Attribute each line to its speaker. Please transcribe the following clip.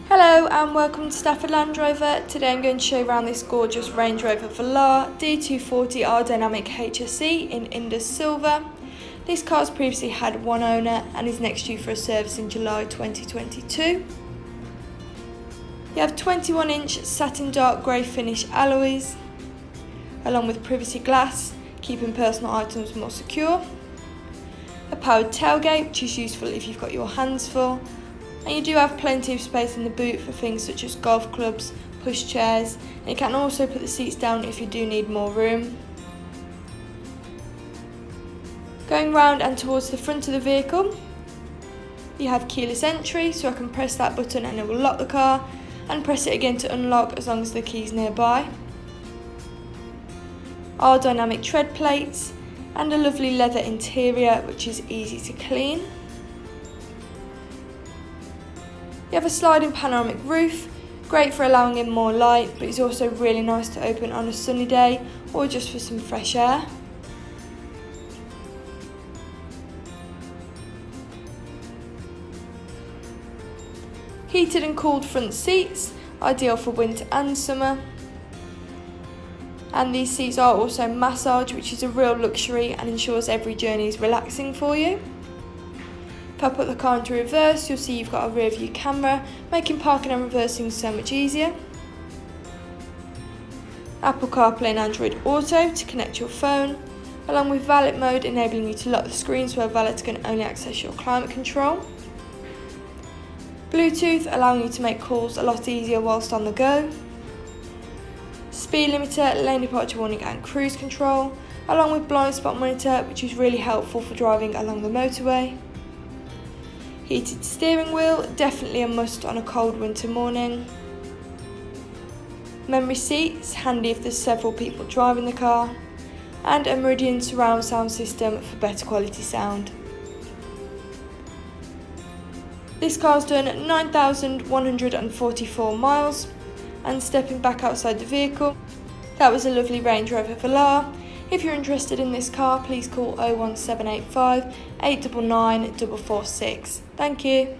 Speaker 1: Hello and welcome to Stafford Land Rover. Today I'm going to show you around this gorgeous Range Rover Velar D240 dynamic HSE in Indus Silver. This car has previously had one owner and is next due for a service in July 2022. You have 21-inch satin dark grey finish alloys, along with privacy glass, keeping personal items more secure. A powered tailgate, which is useful if you've got your hands full. And you do have plenty of space in the boot for things such as golf clubs, push chairs, and you can also put the seats down if you do need more room. Going round and towards the front of the vehicle, you have keyless entry, so I can press that button and it will lock the car, and press it again to unlock as long as the key's nearby. Our dynamic tread plates, and a lovely leather interior which is easy to clean. You have a sliding panoramic roof, great for allowing in more light, but it's also really nice to open on a sunny day or just for some fresh air. Heated and cooled front seats, ideal for winter and summer. And these seats are also massage, which is a real luxury and ensures every journey is relaxing for you. If I put the car into reverse, you'll see you've got a rear view camera, making parking and reversing so much easier. Apple CarPlay and Android Auto to connect your phone, along with valet mode enabling you to lock the screen so a valet can only access your climate control. Bluetooth allowing you to make calls a lot easier whilst on the go. Speed limiter, lane departure warning and cruise control, along with blind spot monitor, which is really helpful for driving along the motorway. Heated steering wheel, definitely a must on a cold winter morning. Memory seats, handy if there's several people driving the car. And a Meridian surround sound system for better quality sound. This car's done 9,144 miles. And stepping back outside the vehicle, that was a lovely Range Rover Velar. If you're interested in this car, please call 01785 899 446. Thank you.